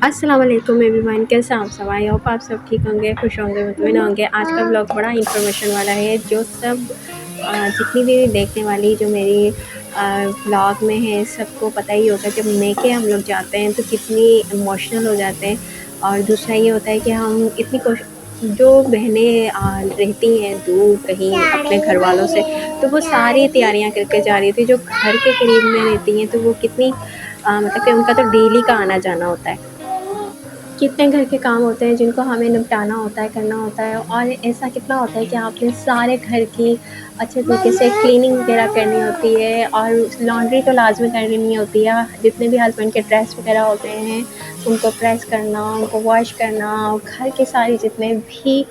अस्सलाम वालेकुम एवरीवन, कैसे आप सब? आई होप आप सब ठीक होंगे, खुश होंगे, मुतमईन होंगे। आज का ब्लॉग बड़ा इंफॉर्मेशन वाला है। जो सब जितनी भी देखने वाली जो मेरी ब्लॉग में है, सबको पता ही होगा जब मेके हम लोग जाते हैं तो कितनी इमोशनल हो जाते हैं। और दूसरा ये होता है कि हम इतनी जो बहनें रहती हैं दूर कहीं अपने घर वालों से, तो वो सारी तैयारियां करके जा रही थी। जो घर के करीब में रहती हैं तो वो कितनी मतलब कि उनका तो डेली का आना जाना होता है। कितने घर के काम होते हैं जिनको हमें निपटाना होता है, करना होता है। और ऐसा कितना होता है कि आपने सारे घर की अच्छे तरीके से क्लीनिंग वगैरह करनी होती है, और लॉन्ड्री तो लाजमी करनी होती है। जितने भी हस्बैंड के ड्रेस वगैरह होते हैं उनको प्रेस करना, उनको वॉश करना, घर के सारे जितने भी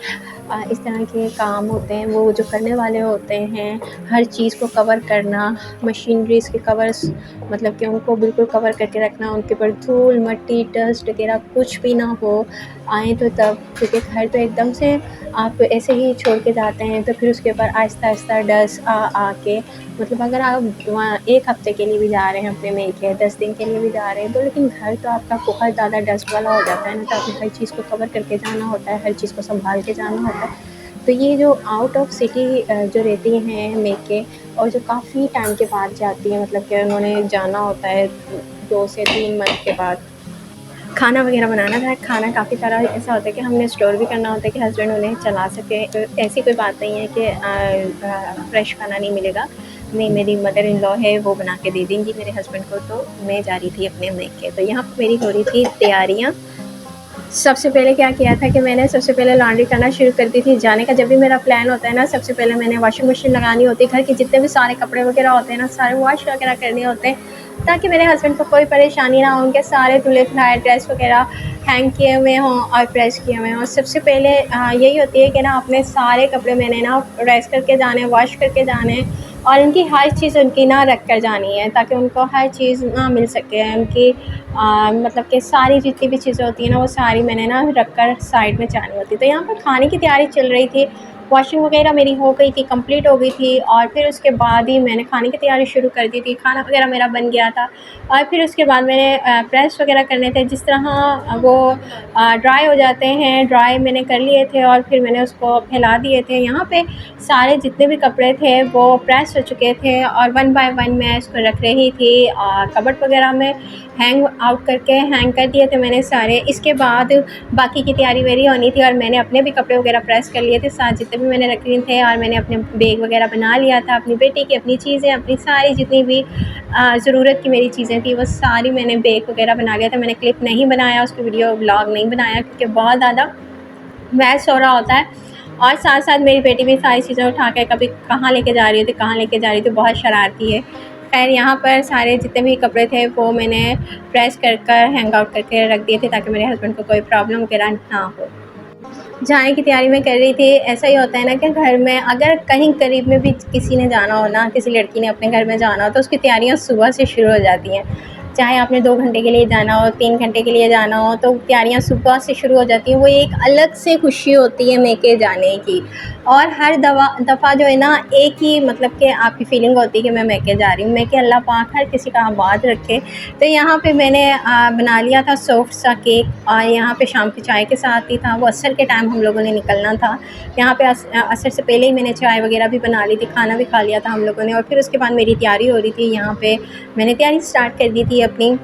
इस तरह के काम होते हैं वो जो करने वाले होते हैं। हर चीज़ को कवर करना, मशीनरीज़ के कवर्स, मतलब कि उनको बिल्कुल कवर करके रखना, उनके ऊपर धूल मट्टी डस्ट वगैरह कुछ भी ना हो आए तो तब। क्योंकि घर तो एकदम से आप ऐसे ही छोड़ के जाते हैं तो फिर उसके ऊपर आहिस्ता आहिस्ता डस्ट आके, मतलब अगर आप वहाँ 1 हफ़्ते के लिए भी जा रहे हैं अपने मेके, 10 दिन के लिए भी जा रहे हैं तो, लेकिन घर तो आपका बहुत ज़्यादा डस्ट वाला हो जाता है ना। तो आपको हर चीज़ को कवर करके जाना होता है, हर चीज़ को संभाल के जाना होता है। तो ये जो आउट ऑफ सिटी जो रहती हैं मेके, और जो काफ़ी टाइम के बाद जाती हैं, मतलब कि उन्होंने जाना होता है 2 से 3 मंथ के बाद, खाना वगैरह बनाना था। खाना काफ़ी सारा ऐसा होता है कि हमने स्टोर भी करना होता है कि हस्बैंड उन्हें चला सके। ऐसी कोई बात नहीं है कि फ्रेश खाना नहीं मिलेगा। नहीं, मेरी मदर इन लॉ है, वो बना के दे देंगी मेरे हस्बैंड को। तो मैं जा रही थी अपने मेके, तो यहाँ पर मेरी हो रही थी तैयारियाँ। सबसे पहले क्या किया था कि मैंने सबसे पहले लॉन्ड्री करना शुरू कर दी थी। जाने का जब भी मेरा प्लान होता है ना, सबसे पहले मैंने वॉशिंग मशीन लगानी होती है। घर के जितने भी सारे कपड़े वगैरह होते हैं ना, सारे वॉश वगैरह करने होते हैं, ताकि मेरे हस्बैंड को कोई परेशानी ना हो। उनके सारे धुले-धुलाए ड्रेस वगैरह हैंग किए हुए हों और प्रेस किए हुए हों। सबसे पहले यही होती है कि ना अपने सारे कपड़े मैंने ना प्रेस करके जाने, वॉश करके जाने, और इनकी हर चीज़ उनकी ना रख कर जानी है, ताकि उनको हर चीज़ ना मिल सके। उनकी मतलब कि सारी जितनी भी चीज़ें होती हैं ना, वो सारी मैंने ना रख कर साइड में जानी होती है। तो यहाँ पर खाने की तैयारी चल रही थी, वॉशिंग वगैरह मेरी हो गई थी, कंप्लीट हो गई थी, और फिर उसके बाद ही मैंने खाने की तैयारी शुरू कर दी थी। खाना वगैरह मेरा बन गया था, और फिर उसके बाद मैंने प्रेस वगैरह करने थे। जिस तरह वो ड्राई हो जाते हैं, ड्राई मैंने कर लिए थे और फिर मैंने उसको फैला दिए थे। यहाँ पे सारे जितने भी कपड़े थे वो प्रेस हो चुके थे, और 1 बाय 1 मैं इसको रख रही थी कबर्ड वगैरह में। हैंग आउट करके हैंग कर दिए थे मैंने सारे। इसके बाद बाकी की तैयारी मेरी होनी थी, और मैंने अपने भी कपड़े वगैरह प्रेस कर लिए थे साथ जितने भी मैंने रखे थे। और मैंने अपने बैग वगैरह बना लिया था, अपनी बेटी की अपनी चीज़ें, अपनी सारी जितनी भी ज़रूरत की मेरी चीज़ें थी वो सारी मैंने बैग वगैरह बना लिया था। मैंने क्लिप नहीं बनाया, उसकी वीडियो व्लॉग नहीं बनाया, क्योंकि बहुत ज़्यादा मैस हो रहा होता है। और साथ साथ मेरी बेटी भी सारी चीज़ें उठा के कभी कहाँ लेके जा रही थी, कहाँ लेके जा रही थी, बहुत शरारती है। खैर, यहाँ पर सारे जितने भी कपड़े थे वो मैंने प्रेस कर हैंग आउट करके रख दिए थे, ताकि मेरे हस्बैंड को कोई प्रॉब्लम वगैरह ना हो। जाने की तैयारी मैं कर रही थी। ऐसा ही होता है ना कि घर में अगर कहीं करीब में भी किसी ने जाना हो ना, किसी लड़की ने अपने घर में जाना हो, तो उसकी तैयारियाँ सुबह से शुरू हो जाती हैं। चाहे आपने 2 घंटे के लिए जाना हो, 3 घंटे के लिए जाना हो, तो तैयारियाँ सुबह से शुरू हो जाती हैं। वो एक अलग से खुशी होती है मेके जाने की। और हर दफ़ा जो है ना, एक ही मतलब कि आपकी फ़ीलिंग होती है कि मैं मेके जा रही हूँ। मेके अल्लाह पाक हर किसी का आबाद रखे। तो यहाँ पे मैंने बना लिया था सॉफ्ट सा केक, और यहाँ पे शाम की चाय के साथ ही था। वो असर के टाइम हम लोगों ने निकलना था। यहाँ पे असर से पहले ही मैंने चाय वगैरह भी बना ली थी, खाना भी खा लिया था हम लोगों ने। और फिर उसके बाद मेरी तैयारी हो रही थी। यहाँ पे मैंने तैयारी स्टार्ट कर दी थी अपनी।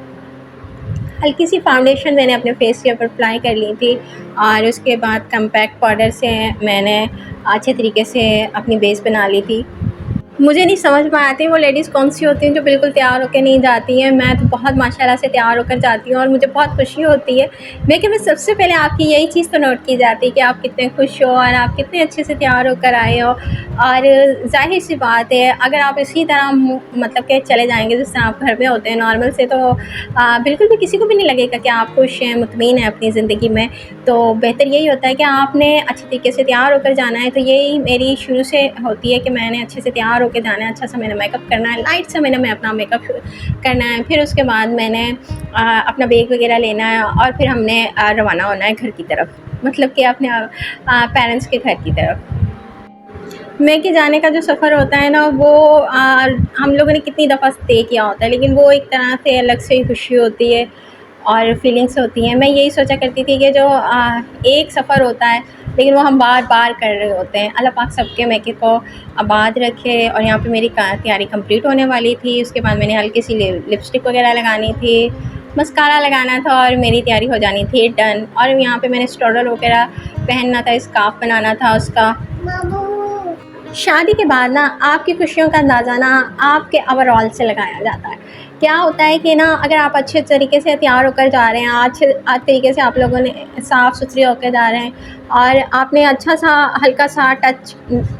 हल्की सी फाउंडेशन मैंने अपने फेस के ऊपर अप्लाई कर ली थी, और उसके बाद कॉम्पैक्ट पाउडर से मैंने अच्छे तरीके से अपनी बेस बना ली थी। मुझे नहीं समझ में आती वो लेडीज़ कौन-सी होती हैं जो बिल्कुल तैयार होके नहीं जाती हैं। मैं तो बहुत माशाल्लाह से तैयार होकर जाती हूँ, और मुझे बहुत खुशी होती है। लेकिन सबसे पहले आपकी यही चीज़ तो नोट की जाती है कि आप कितने खुश हो और आप कितने अच्छे से तैयार होकर आए हो। और ज़ाहिर-सी बात है, अगर आप इसी तरह मतलब कि चले जाएँगे जिस तरह आप घर में होते हैं नॉर्मल से, तो बिल्कुल भी किसी को भी नहीं लगेगा कि आप खुश हैं, मुतमईन हैं अपनी ज़िंदगी में। तो बेहतर यही होता है कि आपने अच्छे तरीके से तैयार होकर जाना है। तो यही मेरी शुरू से होती है कि मैंने अच्छे से तैयार होके जाना है, अच्छा सा मैंने मेकअप करना है, लाइट सा मैंने अपना मेकअप करना है। फिर उसके बाद मैंने अपना बैग वगैरह लेना है, और फिर हमने रवाना होना है घर की तरफ, मतलब कि अपने पेरेंट्स के घर की तरफ। मेके जाने का जो सफ़र होता है ना, वो हम लोगों ने कितनी दफ़ा तय किया होता है, लेकिन वो एक तरह से अलग से ही खुशी होती है। और फीलिंग्स होती हैं। मैं यही सोचा करती थी कि जो एक सफ़र होता है लेकिन वो हम बार-बार कर रहे होते हैं। अल्लाह पाक सबके मेके को आबाद रखे। और यहाँ पे मेरी तैयारी कंप्लीट होने वाली थी। उसके बाद मैंने हल्की सी लिपस्टिक वगैरह लगानी थी, मस्कारा लगाना था और मेरी तैयारी हो जानी थी डन। और यहाँ पे मैंने स्टोडल वगैरह पहनना था, स्कार्फ़ बनाना था उसका। शादी के बाद ना आपकी खुशियों का अंदाज़ा ना आपके ओवरऑल से लगाया जाता है। क्या होता है कि ना अगर आप अच्छे तरीके से तैयार होकर जा रहे हैं, अच्छे तरीके से आप लोगों ने साफ़ सुथरे होकर जा रहे हैं और आपने अच्छा सा हल्का सा टच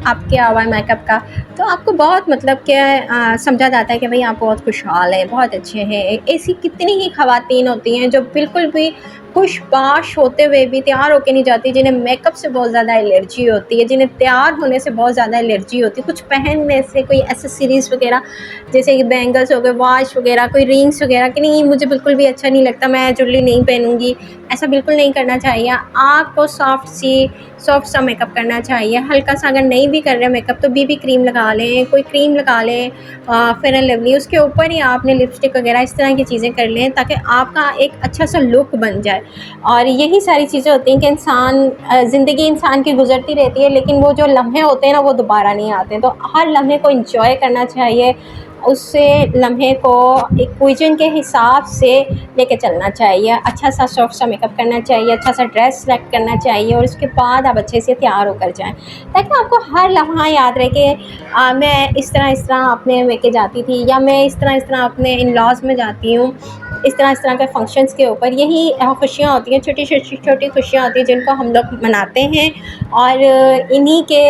आप किया हुआ है मेकअप का, तो आपको बहुत मतलब कि समझा जाता है कि भाई आप बहुत खुशहाल हैं, बहुत अच्छे हैं। ऐसी कितनी ही ख़वातीन होती हैं जो बिल्कुल भी खुशबाश होते हुए भी तैयार होके नहीं जाती, जिन्हें मेकअप से बहुत ज़्यादा एलर्जी होती है, जिन्हें तैयार होने से बहुत ज़्यादा एलर्जी होती है, कुछ पहनने से, कोई एक्सेसरीज़ वगैरह जैसे कि बैंगल्स हो गए, वॉच वगैरह, कोई रिंग्स वगैरह कि नहीं मुझे बिल्कुल भी अच्छा नहीं लगता, मैं ज्वेलरी नहीं पहनूँगी। ऐसा बिल्कुल नहीं करना चाहिए। आपको सॉफ्ट सा मेकअप करना चाहिए। हल्का सा अगर नहीं भी कर रहे मेकअप तो बीबी क्रीम लगा लें, कोई क्रीम लगा लें, फेयर एंड लवली, उसके ऊपर ही आपने लिपस्टिक वगैरह इस तरह की चीज़ें कर लें ताकि आपका एक अच्छा सा लुक बन जाए। और यही सारी चीज़ें होती हैं कि ज़िंदगी इंसान की गुज़रती रहती है लेकिन वो जो लम्हे होते हैं ना वो दोबारा नहीं आते। तो हर लम्हे को एंजॉय करना चाहिए, उससे लम्हे को इक्वेशन के हिसाब से लेके चलना चाहिए। अच्छा सा सॉफ्ट सा मेकअप करना चाहिए, अच्छा सा ड्रेस सेलेक्ट करना चाहिए और उसके बाद आप अच्छे से तैयार होकर जाएँ ताकि आपको हर लम्हा याद रहे कि मैं इस तरह अपने लेके जाती थी या मैं इस तरह अपने इन-लॉज़ में जाती हूँ, इस तरह के फंक्शंस के ऊपर। यही खुशियाँ होती हैं, छोटी खुशियाँ होती हैं जिनको हम लोग मनाते हैं और इन्हीं के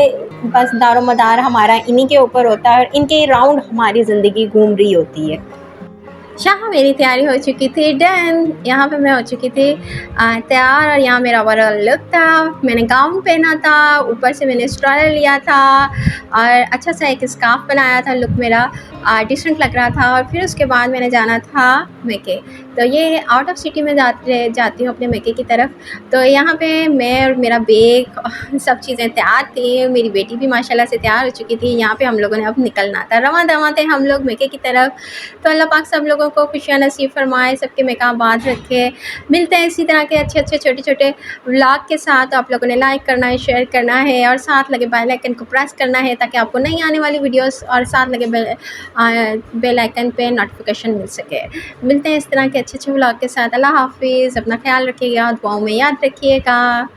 बस दारोमदार हमारा इन्हीं के ऊपर होता है और इनके राउंड हमारी ज़िंदगी घूम रही होती है। यहाँ मेरी तैयारी हो चुकी थी डन। यहाँ पे मैं हो चुकी थी तैयार और यहाँ मेरा ओवरऑल लुक था। मैंने गाउन पहना था, ऊपर से मैंने स्ट्रॉलर लिया था और अच्छा सा एक स्कार्फ़ बनाया था। लुक मेरा डिसेंट लग रहा था और फिर उसके बाद मैंने जाना था मेके। तो ये आउट ऑफ सिटी में जाती हूँ अपने मेके की तरफ। तो यहाँ पे मैं और मेरा बैग सब चीज़ें तैयार थी। मेरी बेटी भी माशाल्लाह से तैयार हो चुकी थी। यहाँ पे हम लोगों ने अब निकलना था, रवां थे हम लोग मेके की तरफ। तो अल्लाह पाक सब लोगों को खुशियाँ नसीब फरमाए, सबके मेका आबाद रखे। मिलते हैं इसी तरह के अच्छे छोटे व्लॉग के साथ। आप लोगों ने लाइक करना है, शेयर करना है और साथ लगे बेल आइकन को प्रेस करना है ताकि आपको नई आने वाली वीडियोस और साथ लगे बेल आइकन पे नोटिफिकेशन मिल सके। मिलते हैं इस तरह के अच्छे व्लॉग के साथ। अल्लाह हाफिज़। अपना ख्याल रखिएगा, दुआओं में याद रखिएगा।